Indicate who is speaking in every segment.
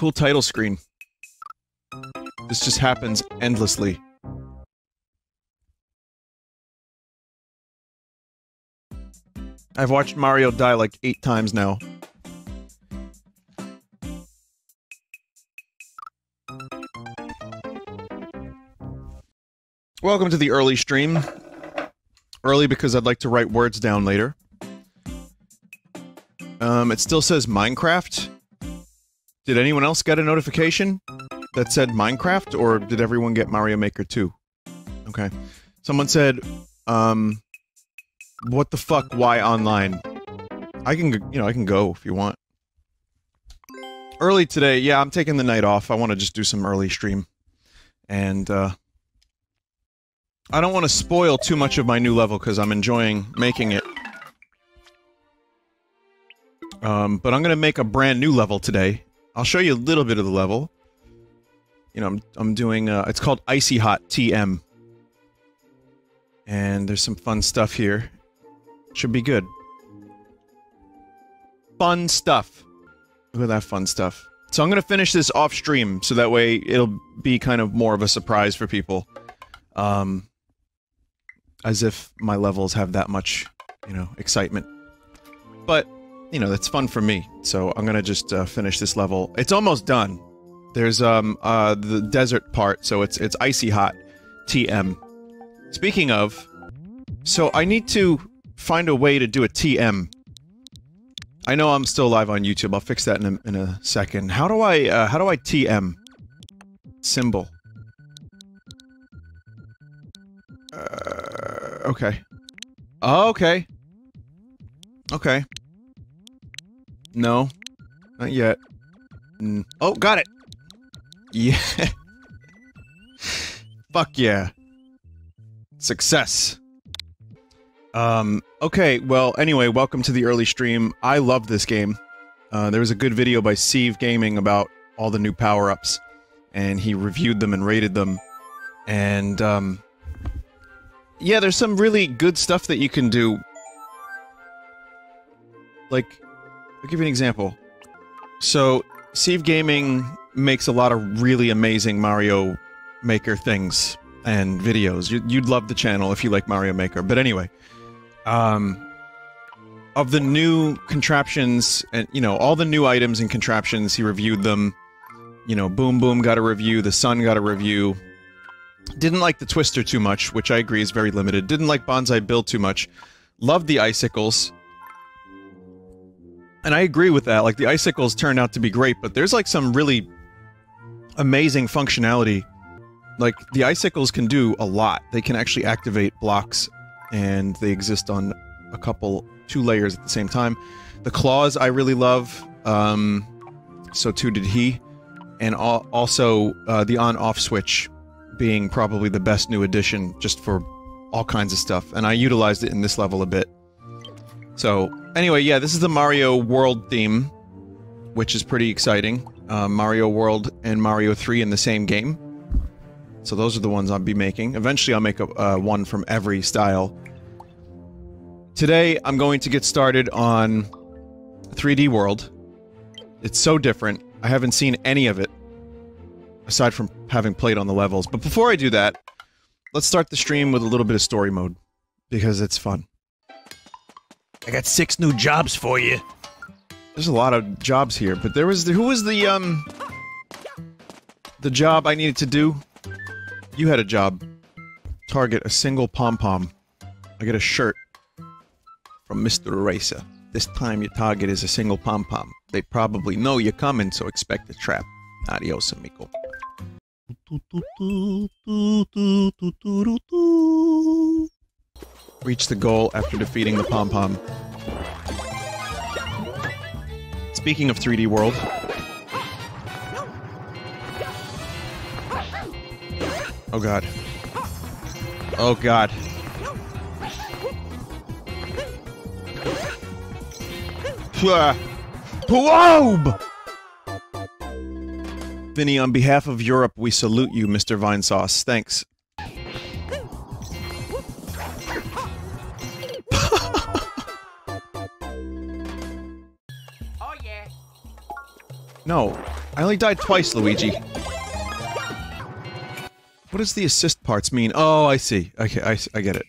Speaker 1: Cool title screen. This just happens endlessly. I've watched Mario die like 8 times now. Welcome to the early stream. Early because I'd like to write words down later. It still says Minecraft. Did anyone else get a notification that said Minecraft, or did everyone get Mario Maker 2? Okay. Someone said, what the fuck, why online? I can, you know, I can go if you want. Early today, yeah, I'm taking the night off. I want to just do some early stream. And, I don't want to spoil too much of my new level, because I'm enjoying making it. But I'm gonna make a brand new level today. I'll show you a little bit of the level. You know, I'm doing, it's called Icy Hot TM. And there's some fun stuff here. Should be good. Fun stuff. Look at that fun stuff. So I'm gonna finish this off stream, so that way it'll be kind of more of a surprise for people. As if my levels have that much, you know, excitement. But, you know, that's fun for me, so I'm gonna just, finish this level. It's almost done. There's, the desert part, so it's Icy Hot TM. Speaking of, so I need to find a way to do a TM. I know I'm still live on YouTube, I'll fix that in a second. How do I TM? Symbol. Okay. Okay. Okay. No. Not yet. Oh, got it! Yeah. Fuck yeah. Success. Okay, well, anyway, welcome to the early stream. I love this game. There was a good video by Steve Gaming about all the new power-ups, and he reviewed them and rated them, and, yeah, there's some really good stuff that you can do. Like, I'll give you an example. So, Steve Gaming makes a lot of really amazing Mario Maker things and videos. You'd love the channel if you like Mario Maker. But anyway, of the new contraptions, and, you know, all the new items and contraptions, he reviewed them. You know, Boom Boom got a review, the Sun got a review. Didn't like the Twister too much, which I agree is very limited. Didn't like Bonsai Bill too much. Loved the Icicles. And I agree with that, like, the Icicles turned out to be great, but there's, like, some really amazing functionality. Like, the Icicles can do a lot. They can actually activate blocks, and they exist on a couple, 2 layers at the same time. The Claws I really love, so too did he. And also, the on-off switch being probably the best new addition, just for all kinds of stuff, and I utilized it in this level a bit. So, anyway, yeah, this is the Mario World theme, which is pretty exciting. Mario World and Mario 3 in the same game. So those are the ones I'll be making. Eventually I'll make one from every style. Today, I'm going to get started on 3D World. It's so different. I haven't seen any of it, aside from having played on the levels. But before I do that, let's start the stream with a little bit of story mode, because it's fun. I got 6 new jobs for you. There's a lot of jobs here, but there was who was the job I needed to do? You had a job. Target a single Pom Pom. I get a shirt from Mr. Eraser. This time your target is a single Pom Pom. They probably know you're coming, so expect a trap. Adios, amigo. Reach the goal after defeating the Pom Pom. Speaking of 3D World... Oh god. Oh god. Pwobe! Vinny, on behalf of Europe, we salute you, Mr. Vinesauce. Thanks. No. I only died twice, Luigi. What does the assist parts mean? Oh, I see. Okay, I get it.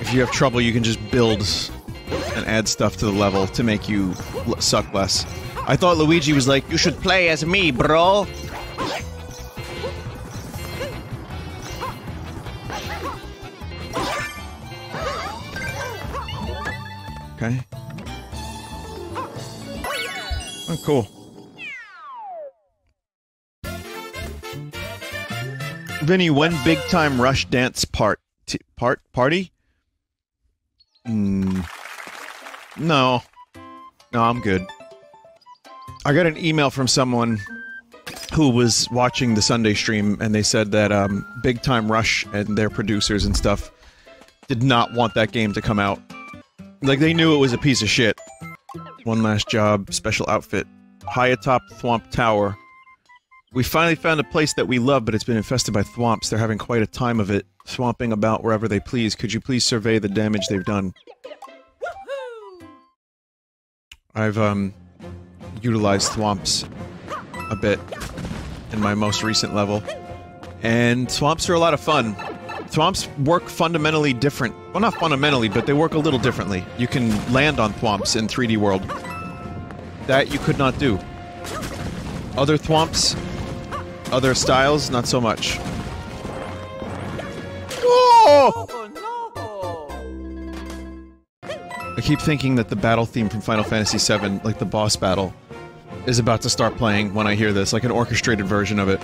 Speaker 1: If you have trouble, you can just build and add stuff to the level to make you suck less. I thought Luigi was like, you should play as me, bro! Okay. Oh, cool. Vinny, when Big Time Rush Dance party? No. No, I'm good. I got an email from someone who was watching the Sunday stream, and they said that, Big Time Rush and their producers and stuff did not want that game to come out. Like, they knew it was a piece of shit. One last job, special outfit. High atop Thwomp Tower. We finally found a place that we love, but it's been infested by thwomps. They're having quite a time of it, swamping about wherever they please. Could you please survey the damage they've done? I've, utilized thwomps a bit in my most recent level. And thwomps are a lot of fun. Thwomps work fundamentally different. Well, not fundamentally, but they work a little differently. You can land on thwomps in 3D World. That you could not do. Other thwomps, other styles, not so much. Whoa! I keep thinking that the battle theme from Final Fantasy VII, like the boss battle, is about to start playing when I hear this, like an orchestrated version of it.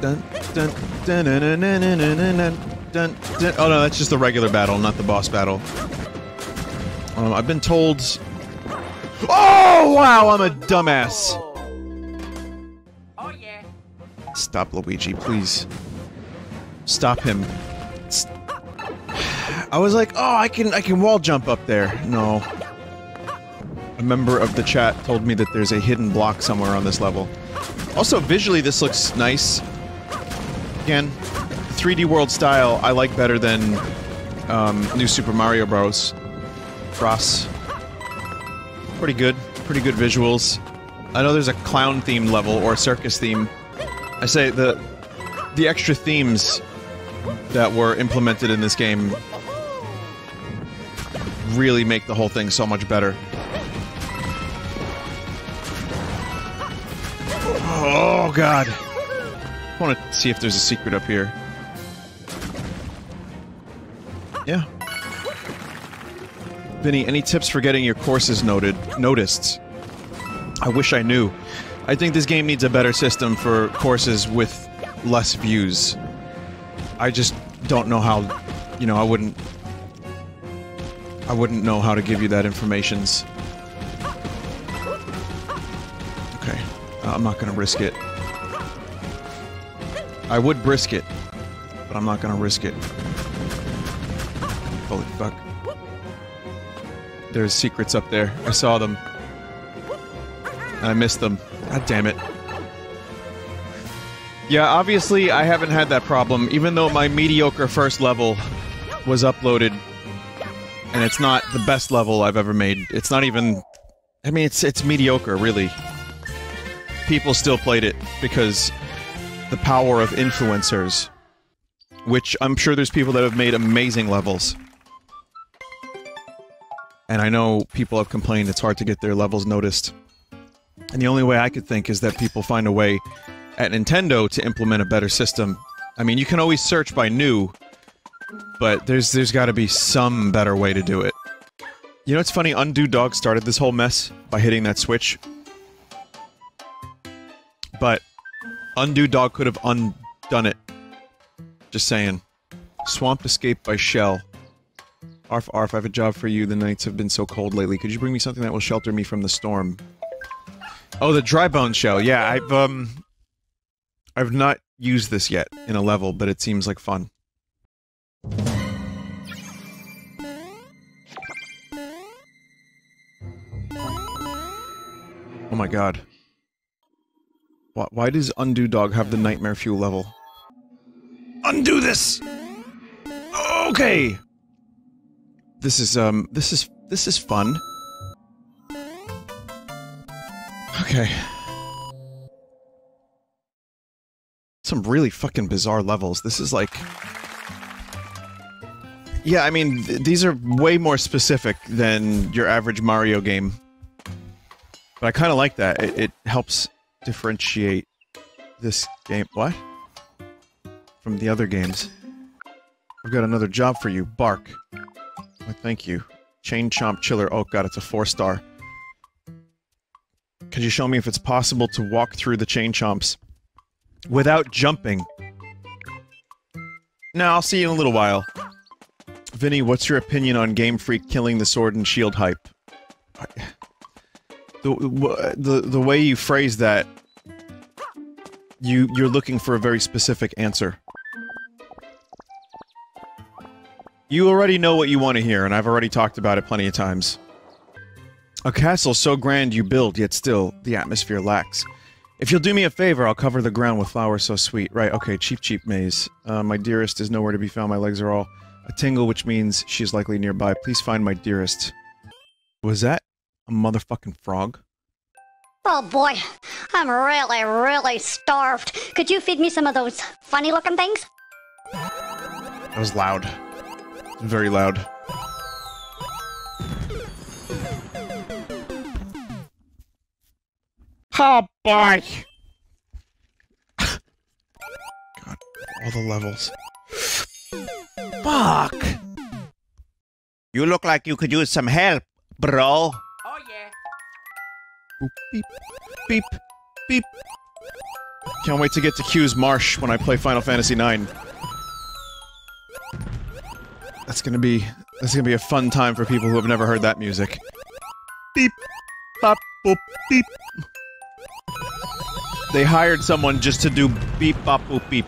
Speaker 1: Dun, dun, dun, dun, dun, dun, dun, dun, dun, dun. Oh no, that's just the regular battle, not the boss battle. I've been told... Oh, wow, I'm a dumbass!
Speaker 2: Oh yeah.
Speaker 1: Stop, Luigi, please. Stop him. I was like, oh, I can wall jump up there. No. A member of the chat told me that there's a hidden block somewhere on this level. Also, visually, this looks nice. Again, 3D World style I like better than New Super Mario Bros. Pretty good visuals. I know there's a clown themed level or a circus theme. I say the extra themes that were implemented in this game really make the whole thing so much better. Oh god. I want to see if there's a secret up here. Yeah. Vinny, any tips for getting your courses noticed? I wish I knew. I think this game needs a better system for courses with less views. I just don't know how, you know, I wouldn't know how to give you that information. Okay. I'm not gonna risk it. I would brisk it, but I'm not gonna risk it. Holy fuck. There's secrets up there. I saw them. And I missed them. God damn it. Yeah, obviously I haven't had that problem, even though my mediocre first level was uploaded. And it's not the best level I've ever made. It's not even... I mean, it's mediocre, really. People still played it because the power of influencers. Which I'm sure there's people that have made amazing levels. And I know people have complained it's hard to get their levels noticed. And the only way I could think is that people find a way at Nintendo to implement a better system. I mean, you can always search by new, but there's gotta be some better way to do it. You know what's funny? Undo Dog started this whole mess by hitting that switch. But Undo Dog could have undone it. Just saying. Swamp Escape by Shell. Arf, arf, I have a job for you. The nights have been so cold lately. Could you bring me something that will shelter me from the storm? Oh, the dry bone shell. Yeah, I've not used this yet in a level, but it seems like fun. Oh my god. Why does Undo Dog have the Nightmare Fuel level? Undo this! Okay! This is fun. Okay. Some really fucking bizarre levels. This is like... Yeah, I mean, these are way more specific than your average Mario game. But I kinda like that. It helps differentiate this game- what? From the other games. I've got another job for you. Bark. Why, thank you. Chain Chomp Chiller. Oh god, it's a 4-star. Could you show me if it's possible to walk through the Chain Chomps without jumping? No, I'll see you in a little while. Vinny, what's your opinion on Game Freak killing the Sword and Shield hype? The way you phrase that, you're looking for a very specific answer. You already know what you want to hear, and I've already talked about it plenty of times. A castle so grand you build, yet still, the atmosphere lacks. If you'll do me a favor, I'll cover the ground with flowers so sweet. Right, okay, Cheep maze. My dearest is nowhere to be found, my legs are all a tingle, which means she's likely nearby. Please find my dearest. Was that a motherfucking frog?
Speaker 3: Oh boy, I'm really starved. Could you feed me some of those funny-looking things?
Speaker 1: That was loud. Very loud. Oh boy! God, all the levels. Fuck! You look like you could use some help, bro.
Speaker 2: Oh yeah.
Speaker 1: Boop, beep, beep, beep. Can't wait to get to Q's Marsh when I play Final Fantasy IX. That's gonna be a fun time for people who have never heard that music. Beep, bop, boop, beep. They hired someone just to do beep, bop, boop, beep.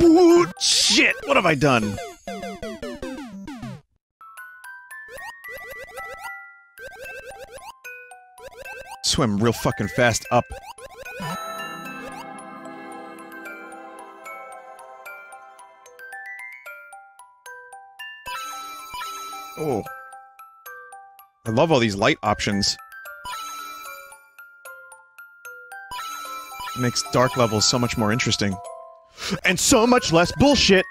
Speaker 1: Ooh, shit! What have I done? Swim real fucking fast up. Oh. I love all these light options. It makes dark levels so much more interesting. And so much less bullshit!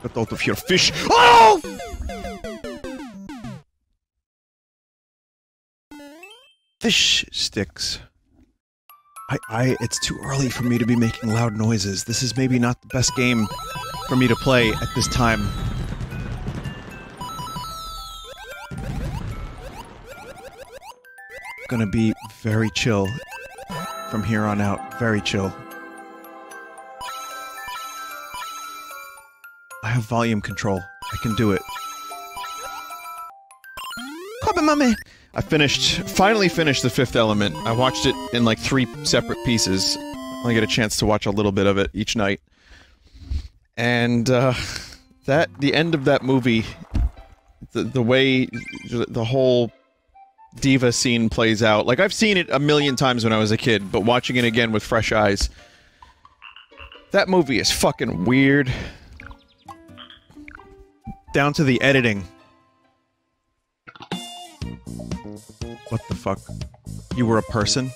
Speaker 1: Get out of here, fish! Oh! Fish sticks. It's too early for me to be making loud noises. This is maybe not the best game for me to play at this time. Gonna be very chill from here on out. Very chill. I have volume control. I can do it. Come on, mommy! I finally finished The Fifth Element. I watched it in like 3 separate pieces. I only get a chance to watch a little bit of it each night. And, the end of that movie, the way the whole diva scene plays out, like I've seen it a million times when I was a kid, but watching it again with fresh eyes, that movie is fucking weird. Down to the editing. What the fuck? You were a person?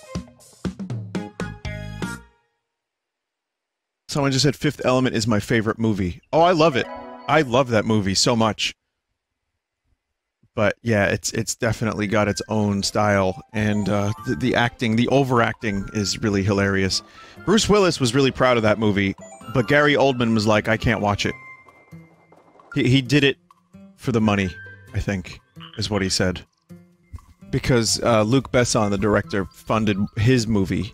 Speaker 1: Someone just said Fifth Element is my favorite movie. Oh, I love it. I love that movie so much. But yeah, it's definitely got its own style, and the acting, the overacting is really hilarious. Bruce Willis was really proud of that movie, but Gary Oldman was like, I can't watch it. He did it for the money, I think, is what he said. Because Luc Besson, the director, funded his movie,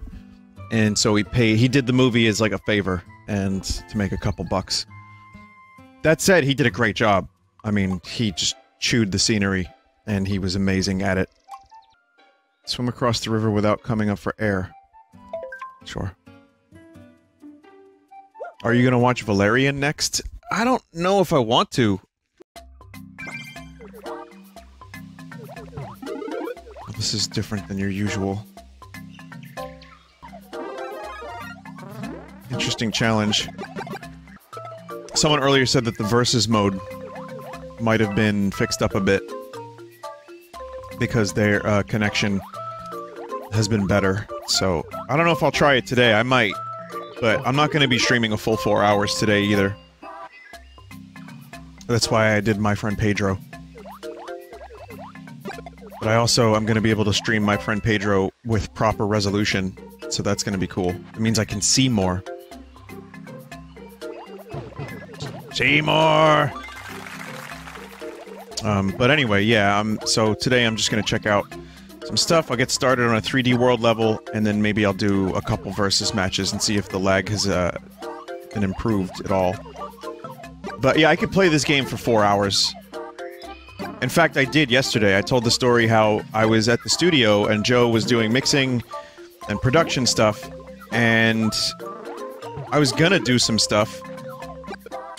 Speaker 1: and so he did the movie as like a favor, and to make a couple bucks. That said, he did a great job. I mean, he just chewed the scenery, and he was amazing at it. Swim across the river without coming up for air. Sure. Are you gonna watch Valerian next? I don't know if I want to. This is different than your usual. Interesting challenge. Someone earlier said that the versus mode might have been fixed up a bit because their connection has been better. So, I don't know if I'll try it today. I might. But I'm not going to be streaming a full 4 hours today either. That's why I did my friend Pedro. But I also am going to be able to stream my friend Pedro with proper resolution. So that's going to be cool. It means I can see more. See more! But anyway, yeah, so today I'm just gonna check out some stuff. I'll get started on a 3D world level, and then maybe I'll do a couple versus matches and see if the lag has, been improved at all. But yeah, I could play this game for 4 hours. In fact, I did yesterday. I told the story how I was at the studio, and Joe was doing mixing and production stuff, and I was gonna do some stuff,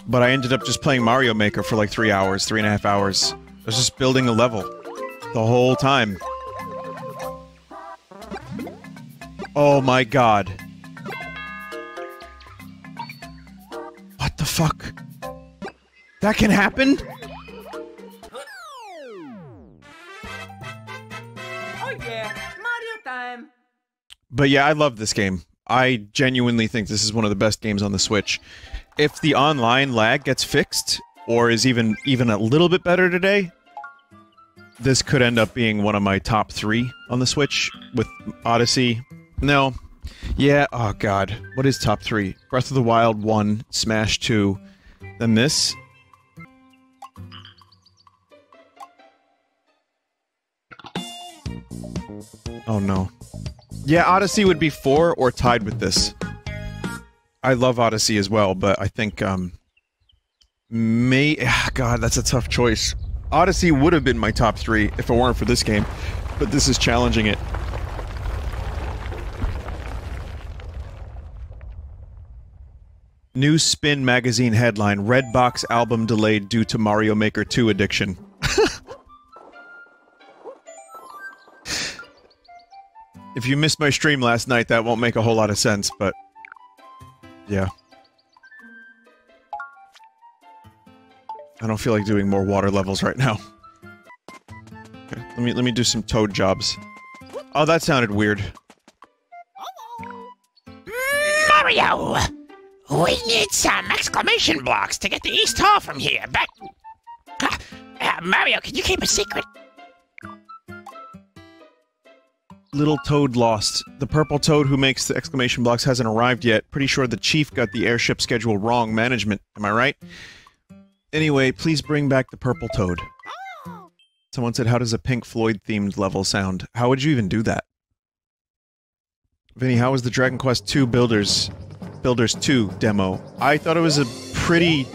Speaker 1: but I ended up just playing Mario Maker for like 3 hours, 3.5 hours. I was just building a level the whole time. Oh my god. What the fuck? That can happen?
Speaker 2: Oh yeah, Mario time!
Speaker 1: But yeah, I love this game. I genuinely think this is one of the best games on the Switch. If the online lag gets fixed, or is even a little bit better today, this could end up being one of my top 3 on the Switch, with Odyssey. No. Yeah, oh god. What is top 3? Breath of the Wild 1, Smash 2, then this. Oh no. Yeah, Odyssey would be 4 or tied with this. I love Odyssey as well, but I think, God, that's a tough choice. Odyssey would have been my top 3 if it weren't for this game, but this is challenging it. New Spin magazine headline, Redbox album delayed due to Mario Maker 2 addiction. If you missed my stream last night, that won't make a whole lot of sense, but... yeah. I don't feel like doing more water levels right now. Okay, let me do some toad jobs. Oh, that sounded weird.
Speaker 4: Mario! We need some exclamation blocks to get to East Hall from here, but... Mario, can you keep a secret?
Speaker 1: Little Toad lost. The purple toad who makes the exclamation blocks hasn't arrived yet. Pretty sure the chief got the airship schedule wrong. Management, am I right? Anyway, please bring back the purple toad. Someone said, how does a Pink Floyd-themed level sound? How would you even do that? Vinny, how was the Dragon Quest II Builders 2 demo? I thought it was a pretty...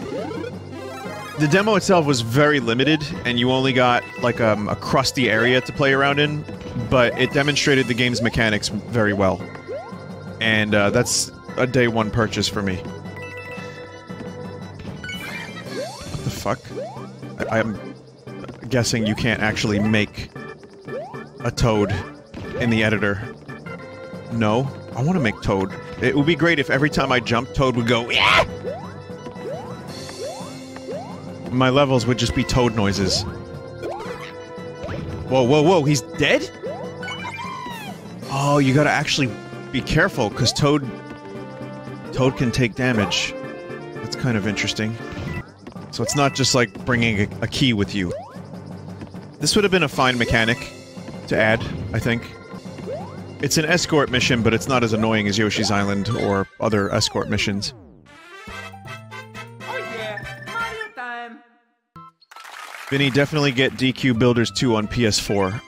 Speaker 1: The demo itself was very limited, and you only got, like, a crusty area to play around in, but it demonstrated the game's mechanics very well. And, that's a day one purchase for me. What the fuck? I'm guessing you can't actually make a Toad in the editor. No? I want to make Toad. It would be great if every time I jump, Toad would go, yeah! My levels would just be Toad noises. Whoa, whoa, whoa, he's dead? Oh, you gotta actually be careful, because Toad can take damage. That's kind of interesting. So it's not just like bringing a key with you. This would have been a fine mechanic to add, I think. It's an escort mission, but it's not as annoying as Yoshi's Island or other escort missions.
Speaker 2: Oh yeah, Mario time!
Speaker 1: Vinny, definitely get DQ Builders 2 on PS4.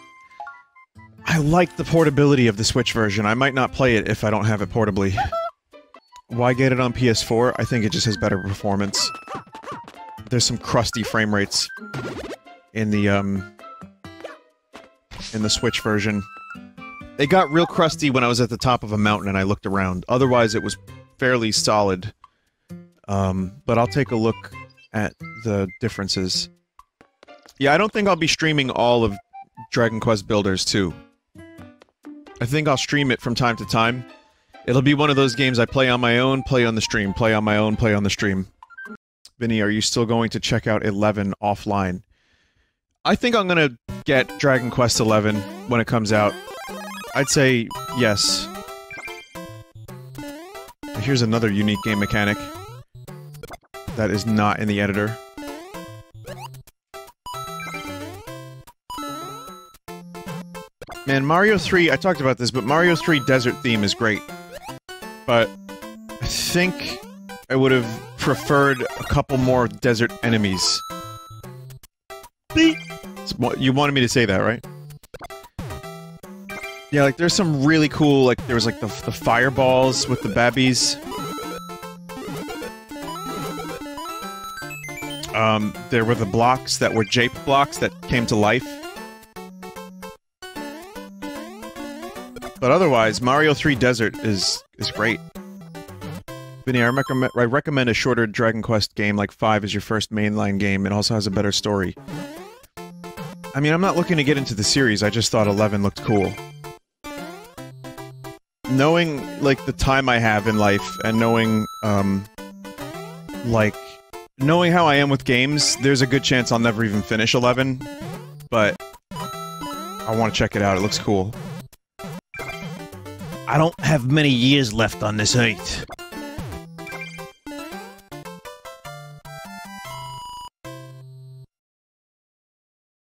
Speaker 1: I like the portability of the Switch version. I might not play it if I don't have it portably. Why get it on PS4? I think it just has better performance. There's some crusty frame rates in the Switch version. It got real crusty when I was at the top of a mountain and I looked around. Otherwise, it was fairly solid. But I'll take a look at the differences. Yeah, I don't think I'll be streaming all of Dragon Quest Builders too. I think I'll stream it from time to time. It'll be one of those games I play on my own, play on the stream, play on my own, play on the stream. Vinny, are you still going to check out 11 offline? I think I'm gonna get Dragon Quest 11 when it comes out. I'd say yes. Here's another unique game mechanic that is not in the editor. Man, Mario 3, I talked about this, but Mario 3 desert theme is great. But I think I would have preferred a couple more desert enemies. You wanted me to say that, right? Yeah, like, there's some really cool, like, there was, like, the fireballs with the babbies. There were the blocks that were Cheep blocks that came to life. But otherwise, Mario 3 Desert is great. Vinny, I recommend a shorter Dragon Quest game, like 5 is your first mainline game. It also has a better story. I mean, I'm not looking to get into the series, I just thought 11 looked cool. Knowing, like, the time I have in life, and knowing, like, knowing how I am with games, there's a good chance I'll never even finish 11, but I want to check it out, it looks cool. I don't have many years left on this earth.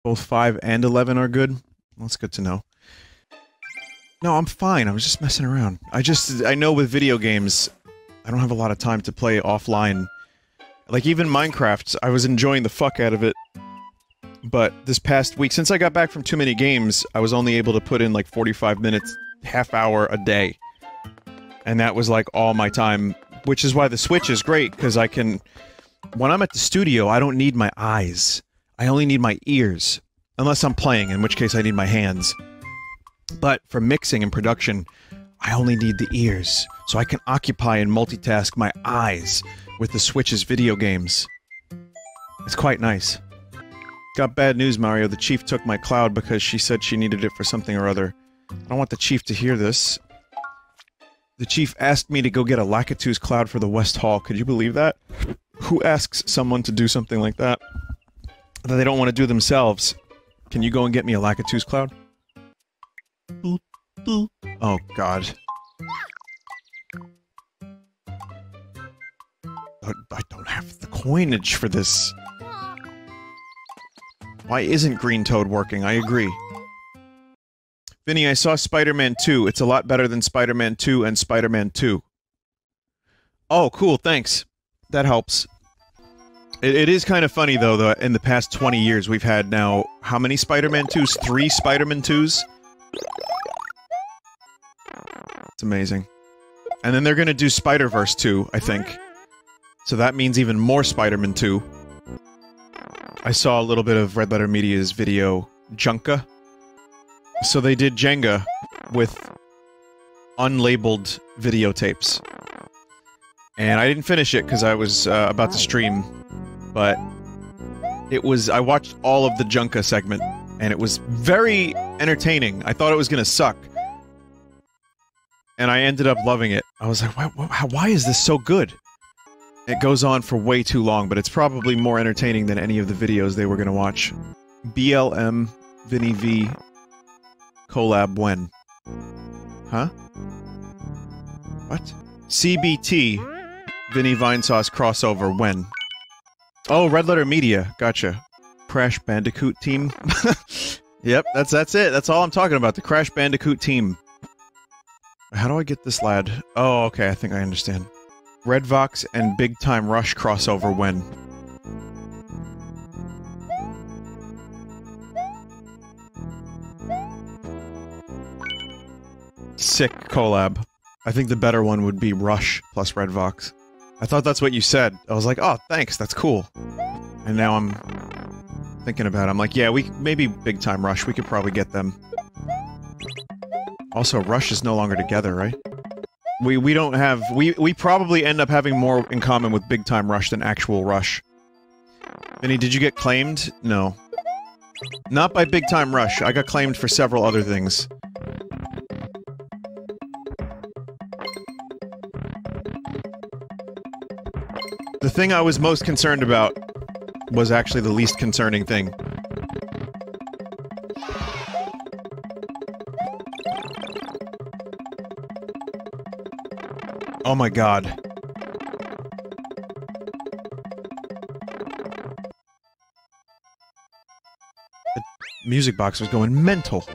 Speaker 1: Both 5 and 11 are good? Well, that's good to know. No, I'm fine, I was just messing around. I know with video games, I don't have a lot of time to play offline. Like, even Minecraft, I was enjoying the fuck out of it. But this past week, since I got back from too many games, I was only able to put in like 45 minutes, half hour a day. And that was like all my time, which is why the Switch is great, because I can... When I'm at the studio, I don't need my eyes. I only need my ears. Unless I'm playing, in which case I need my hands. But for mixing and production, I only need the ears, so I can occupy and multitask my eyes with the Switch's video games. It's quite nice. Got bad news, Mario. The chief took my cloud because she said she needed it for something or other. I don't want the chief to hear this. The chief asked me to go get a Lakitu's cloud for the West Hall. Could you believe that? Who asks someone to do something like that that they don't want to do themselves? Can you go and get me a Lakitu's cloud? Oh, God. I don't have the coinage for this. Why isn't Green Toad working? I agree. Vinny, I saw Spider-Man 2. It's a lot better than Spider-Man 2 and Spider-Man 2. Oh, cool, thanks. That helps. It is kind of funny, though, that in the past 20 years we've had now... How many Spider-Man 2s? 3 Spider-Man 2s? It's amazing. And then they're gonna do Spider-Verse 2, I think. So that means even more Spider-Man 2. I saw a little bit of Red Letter Media's video, Junka. So they did Jenga with unlabeled videotapes. And I didn't finish it because I was about to stream, but it was... I watched all of the Junka segment, and it was very entertaining. I thought it was gonna suck. And I ended up loving it. I was like, why is this so good? It goes on for way too long, but it's probably more entertaining than any of the videos they were gonna watch. BLM, Vinny V, collab when? Huh? What? CBT, Vinny Vinesauce crossover when? Oh, Red Letter Media, gotcha. Crash Bandicoot team? Yep, that's it, that's all I'm talking about, the Crash Bandicoot team. How do I get this lad? Oh, okay, I think I understand. Red Vox and Big Time Rush crossover when? Sick collab. I think the better one would be Rush plus Red Vox. I thought that's what you said. I was like, oh, thanks, that's cool. And now I'm thinking about it. I'm like, yeah, maybe Big Time Rush, we could probably get them. Also, Rush is no longer together, right? We don't have... We probably end up having more in common with Big Time Rush than actual Rush. Vinny, did you get claimed? No. Not by Big Time Rush. I got claimed for several other things. The thing I was most concerned about was actually the least concerning thing. Oh my god. The music box was going mental.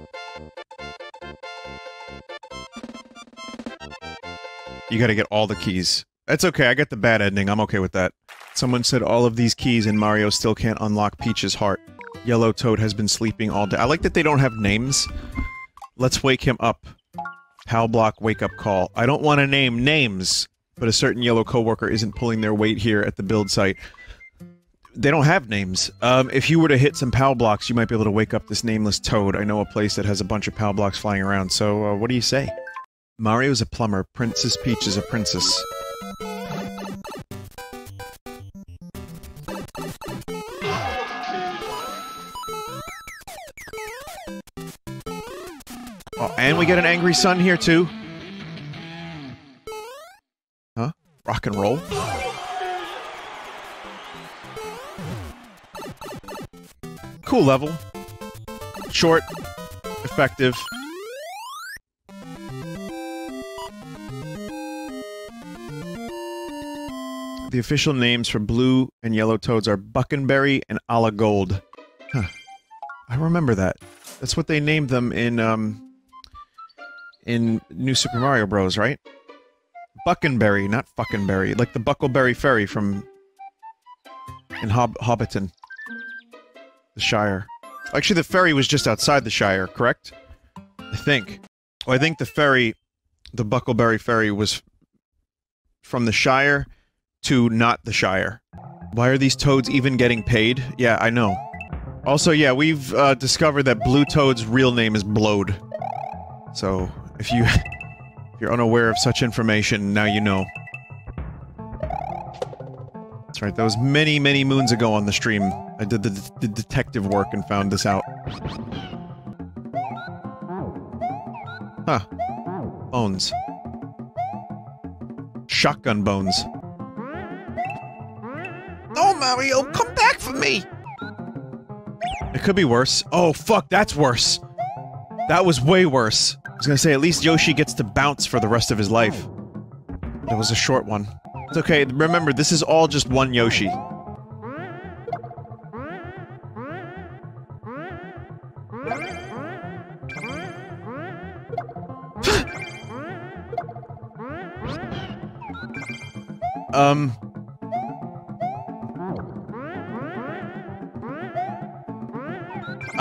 Speaker 1: You gotta get all the keys. That's okay, I get the bad ending, I'm okay with that. Someone said all of these keys and Mario still can't unlock Peach's heart. Yellow Toad has been sleeping all day. I like that they don't have names. Let's wake him up. Hal Block wake-up call. I don't want to name names, but a certain yellow coworker isn't pulling their weight here at the build site. They don't have names. If you were to hit some POW blocks, you might be able to wake up this nameless toad. I know a place that has a bunch of POW blocks flying around, so what do you say? Mario's a plumber. Princess Peach is a princess. Oh, and we get an angry sun here, too. Huh? Rock and roll? Cool level. Short. Effective. The official names for blue and yellow toads are Buckenberry and Ala Gold. Huh. I remember that. That's what they named them in New Super Mario Bros., right? Buckenberry, not Fuckenberry. Like the Buckleberry Ferry from... in Hobbiton. The Shire. Actually, the ferry was just outside the Shire, correct? I think. Well, I think the ferry... the Buckleberry Ferry was... from the Shire to not the Shire. Why are these toads even getting paid? Yeah, I know. Also, yeah, we've discovered that Blue Toad's real name is Blode. So, if you're unaware of such information, now you know. That's right, that was many, many moons ago on the stream. I did the detective work and found this out. Huh. Bones. Shotgun bones.
Speaker 4: No, Mario, come back for me!
Speaker 1: It could be worse. Oh, fuck, that's worse. That was way worse. I was gonna say, at least Yoshi gets to bounce for the rest of his life. That was a short one. It's okay, remember, this is all just one Yoshi.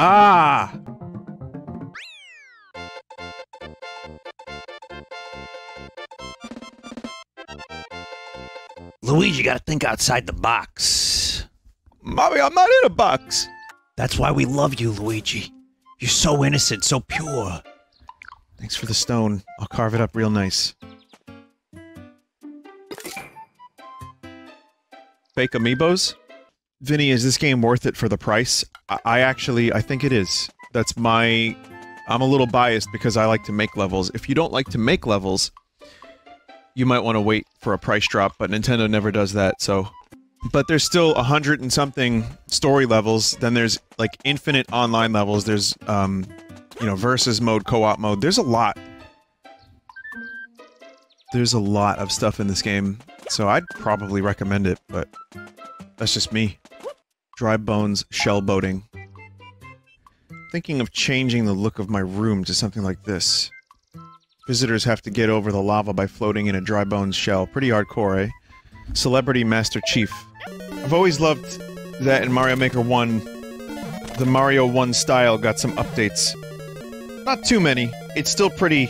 Speaker 1: Ah!
Speaker 4: Luigi, you gotta think outside the box.
Speaker 1: Mario, I'm not in a box!
Speaker 4: That's why we love you, Luigi. You're so innocent, so pure.
Speaker 1: Thanks for the stone. I'll carve it up real nice. Fake amiibos? Vinny, is this game worth it for the price? I think it is. That's my... I'm a little biased because I like to make levels. If you don't like to make levels, you might want to wait for a price drop, but Nintendo never does that, so... But there's still 100 and something story levels, then there's, like, infinite online levels, there's, you know, versus mode, co-op mode, there's a lot. There's a lot of stuff in this game, so I'd probably recommend it, but... That's just me. Dry bones, shell boating. Thinking of changing the look of my room to something like this. Visitors have to get over the lava by floating in a dry bones shell. Pretty hardcore, eh? Celebrity Master Chief. I've always loved that in Mario Maker 1, the Mario 1 style got some updates. Not too many. It's still pretty...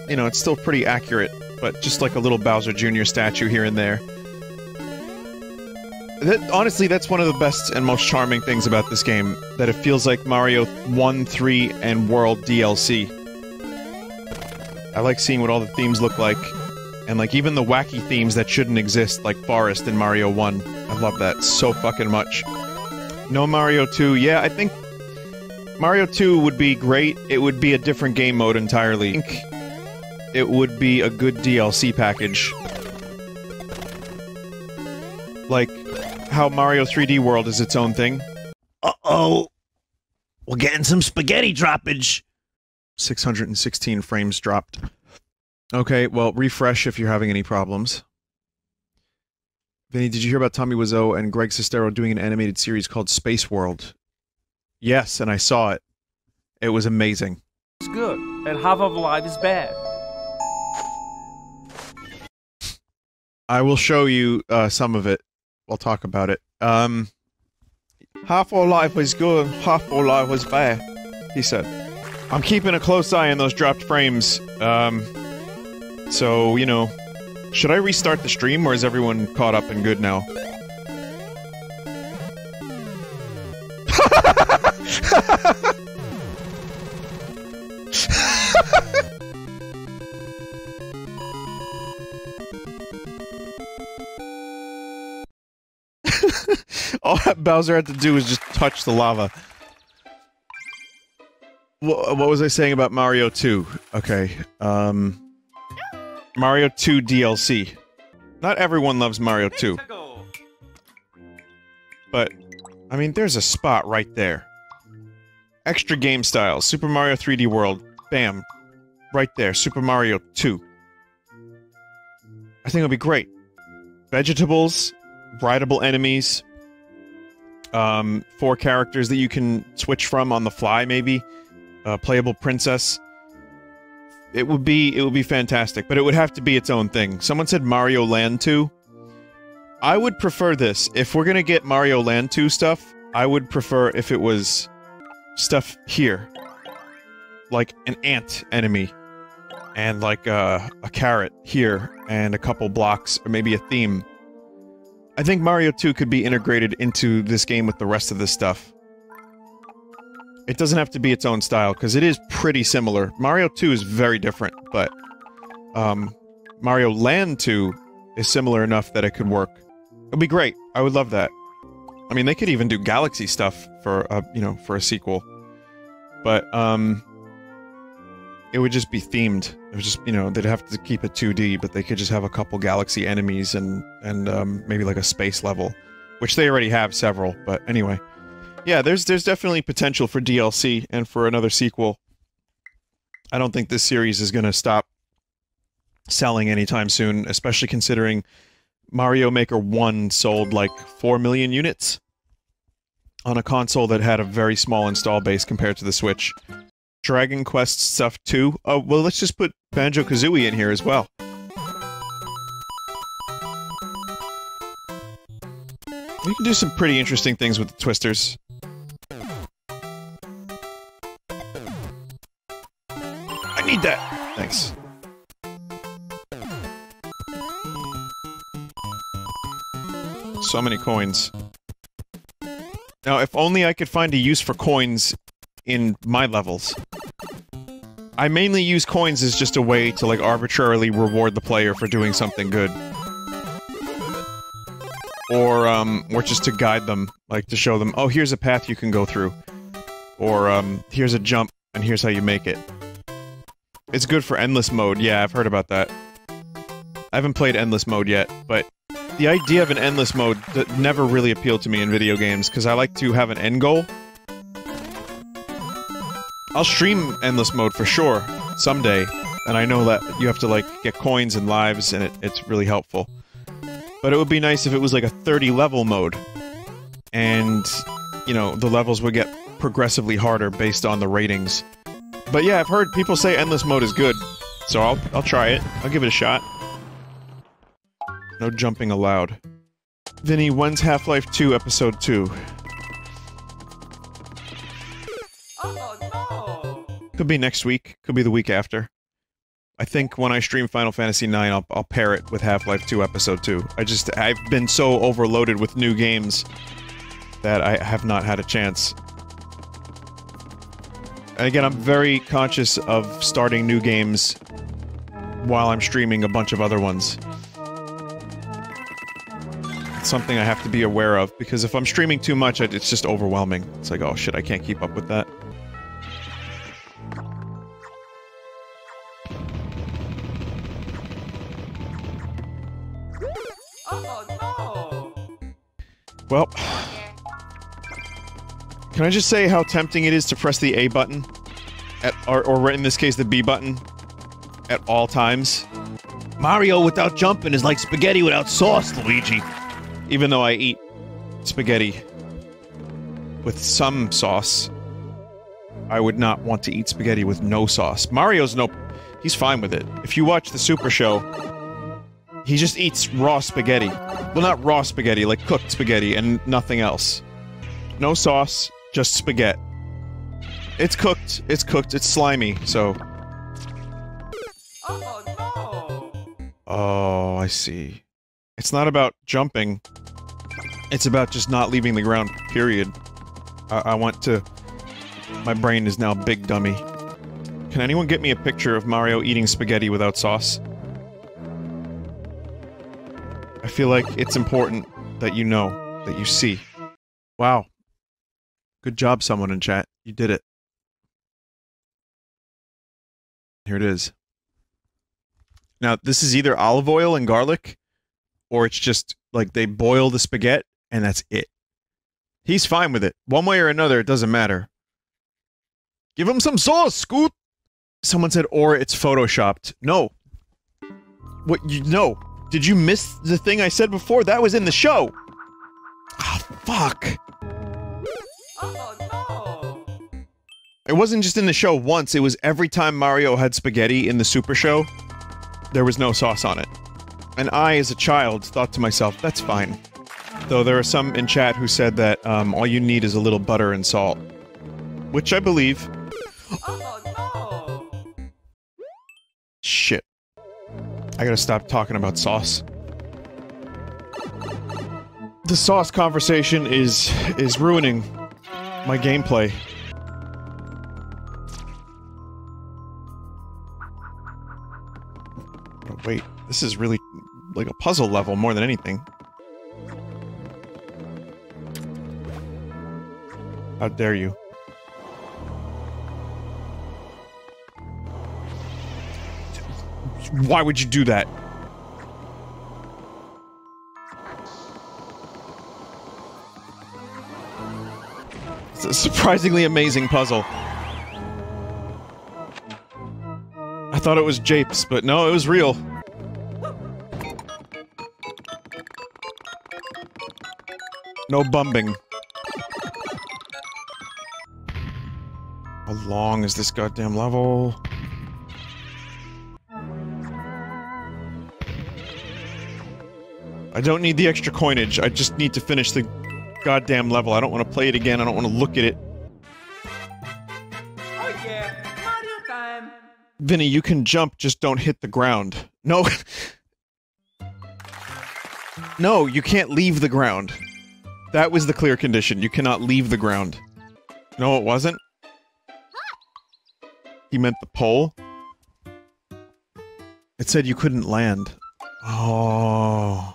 Speaker 1: You know, it's still pretty accurate, but just like a little Bowser Jr. statue here and there. Honestly, that's one of the best and most charming things about this game, that it feels like Mario 1, 3, and World DLC. I like seeing what all the themes look like, and like even the wacky themes that shouldn't exist, like Forest in Mario 1. I love that so fucking much. No Mario 2, yeah, I think Mario 2 would be great. It would be a different game mode entirely. I think it would be a good DLC package. Like, how Mario 3D World is its own thing.
Speaker 5: Uh-oh. We're getting some spaghetti droppage.
Speaker 1: 616 frames dropped. Okay, well, refresh if you're having any problems. Vinny, did you hear about Tommy Wiseau and Greg Sestero doing an animated series called Space World? Yes, and I saw it. It was amazing.
Speaker 2: It's good, and half of life is bad.
Speaker 1: I will show you some of it. We'll talk about it. Half our life was good, half our life was bad, he said. I'm keeping a close eye on those dropped frames. So, you know, should I restart the stream, or is everyone caught up and good now? All that Bowser had to do was just touch the lava. What was I saying about Mario 2? Okay, Mario 2 DLC. Not everyone loves Mario 2. But, I mean, there's a spot right there. Extra game styles. Super Mario 3D World. Bam. Right there. Super Mario 2. I think it'll be great. Vegetables. Rideable enemies. 4 characters that you can switch from on the fly, maybe. Playable princess. It would be fantastic, but it would have to be its own thing. Someone said Mario Land 2. I would prefer this. If we're gonna get Mario Land 2 stuff, I would prefer if it was stuff here. Like an ant enemy. And like a carrot here, and a couple blocks, or maybe a theme. I think Mario 2 could be integrated into this game with the rest of this stuff. It doesn't have to be its own style, because it is pretty similar. Mario 2 is very different, but Mario Land 2 is similar enough that it could work. It'd be great. I would love that. I mean, they could even do Galaxy stuff for a, you know, for a sequel. But, it would just be themed. It would just, you know, they'd have to keep it 2D, but they could just have a couple Galaxy enemies and maybe like a space level. Which they already have several, but anyway. Yeah, there's definitely potential for DLC and for another sequel. I don't think this series is gonna stop selling anytime soon, especially considering Mario Maker 1 sold like 4 million units on a console that had a very small install base compared to the Switch. Dragon Quest stuff too? Oh, well, let's just put Banjo-Kazooie in here as well. We can do some pretty interesting things with the Twisters. I need that! Thanks. So many coins. Now, if only I could find a use for coins in my levels. I mainly use coins as just a way to, like, arbitrarily reward the player for doing something good. Or just to guide them, like, to show them, oh, here's a path you can go through. Or, here's a jump, and here's how you make it. It's good for endless mode, yeah, I've heard about that. I haven't played endless mode yet, but the idea of an endless mode never really appealed to me in video games, because I like to have an end goal. I'll stream endless mode for sure, someday, and I know that you have to, like, get coins and lives, and it's really helpful. But it would be nice if it was like a 30-level mode, and, you know, the levels would get progressively harder based on the ratings. But yeah, I've heard people say endless mode is good, so I'll try it. I'll give it a shot. No jumping allowed. Vinny, when's Half-Life 2 Episode 2?
Speaker 2: Oh no!
Speaker 1: Could be next week, could be the week after. I think when I stream Final Fantasy IX, I'll pair it with Half-Life 2 Episode 2. I've been so overloaded with new games that I have not had a chance. And again, I'm very conscious of starting new games while I'm streaming a bunch of other ones. It's something I have to be aware of, because if I'm streaming too much, it's just overwhelming. It's like, oh shit, I can't keep up with that.
Speaker 2: Oh no!
Speaker 1: Well, can I just say how tempting it is to press the A button? Or in this case, the B button? At all times?
Speaker 5: Mario without jumping is like spaghetti without sauce, Luigi.
Speaker 1: Even though I eat spaghetti with some sauce, I would not want to eat spaghetti with no sauce. Mario's he's fine with it. If you watch the Super Show, he just eats raw spaghetti. Well, not raw spaghetti, like cooked spaghetti and nothing else. No sauce, just spaghetti. It's cooked, it's slimy, so...
Speaker 2: Oh no!
Speaker 1: Oh, I see. It's not about jumping. It's about just not leaving the ground, period. I want to... My brain is now big dummy. Can anyone get me a picture of Mario eating spaghetti without sauce? I feel like it's important that you know, that you see. Wow. Good job, someone in chat. You did it. Here it is. Now, this is either olive oil and garlic, or it's just, like, they boil the spaghetti, and that's it. He's fine with it. One way or another, it doesn't matter. Give him some sauce, Scoot! Someone said, or it's photoshopped. No. What, no. Did you miss the thing I said before? That was in the show! Ah, oh, fuck.
Speaker 2: Oh no!
Speaker 1: It wasn't just in the show once, it was every time Mario had spaghetti in the Super Show, there was no sauce on it. And I, as a child, thought to myself, that's fine. Though there are some in chat who said that, all you need is a little butter and salt. Which I believe.
Speaker 2: Oh no!
Speaker 1: Shit. I gotta stop talking about sauce. The sauce conversation is ruining my gameplay. Oh, wait, this is really like a puzzle level more than anything. How dare you? Why would you do that? It's a surprisingly amazing puzzle. I thought it was japes, but no, it was real. No bumping. How long is this goddamn level? I don't need the extra coinage, I just need to finish the goddamn level. I don't want to play it again, I don't want to look at it.
Speaker 2: Oh yeah, Mario time!
Speaker 1: Vinny, you can jump, just don't hit the ground. No. No, you can't leave the ground. That was the clear condition, you cannot leave the ground. No, it wasn't? He meant the pole? It said you couldn't land. Oh...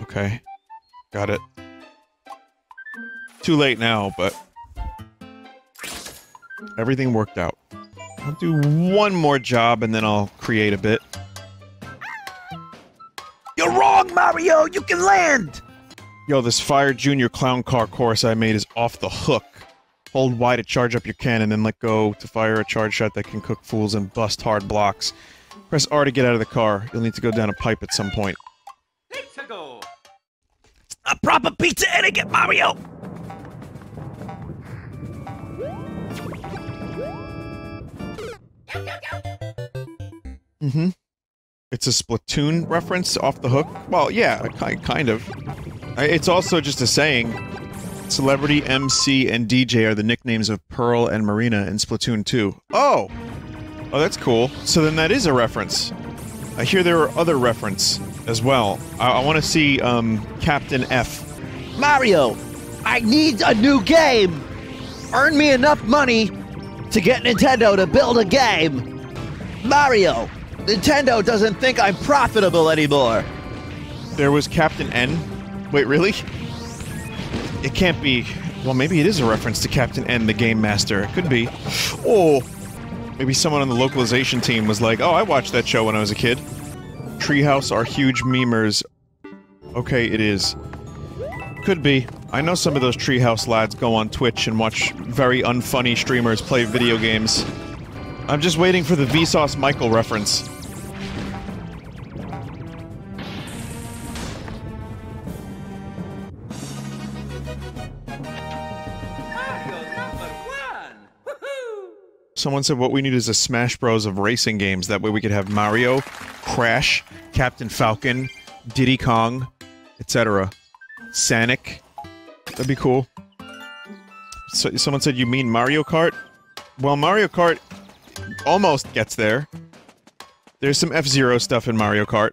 Speaker 1: Okay. Got it. Too late now, but... everything worked out. I'll do one more job and then I'll create a bit.
Speaker 5: You're wrong, Mario! You can land!
Speaker 1: Yo, this Fire Junior Clown Car course I made is off the hook. Hold Y to charge up your cannon, then let go to fire a charge shot that can cook fools and bust hard blocks. Press R to get out of the car. You'll need to go down a pipe at some point.
Speaker 2: Let's go!
Speaker 5: A proper pizza etiquette, Mario!
Speaker 1: Mm-hmm. It's a Splatoon reference off the hook? Well, yeah, kind of. It's also just a saying. Celebrity, MC, and DJ are the nicknames of Pearl and Marina in Splatoon 2. Oh! Oh, that's cool. So then that is a reference. I hear there are other references as well. I want to see, Captain F.
Speaker 5: Mario! I need a new game! Earn me enough money to get Nintendo to build a game! Mario! Nintendo doesn't think I'm profitable anymore!
Speaker 1: There was Captain N? Wait, really? It can't be... Well, maybe it is a reference to Captain N, the Game Master. It could be. Oh! Maybe someone on the localization team was like, oh, I watched that show when I was a kid. Treehouse are huge memers Okay, it is. Could be. I know some of those treehouse lads go on Twitch and watch very unfunny streamers play video games. I'm just waiting for the Vsauce Michael reference.
Speaker 2: Mario #1! Woohoo!
Speaker 1: Someone said what we need is a Smash Bros. Of racing games. That way we could have Mario, Crash, Captain Falcon, Diddy Kong, etc. Sonic. That'd be cool. So, someone said you mean Mario Kart? Well, Mario Kart almost gets there. There's some F-Zero stuff in Mario Kart.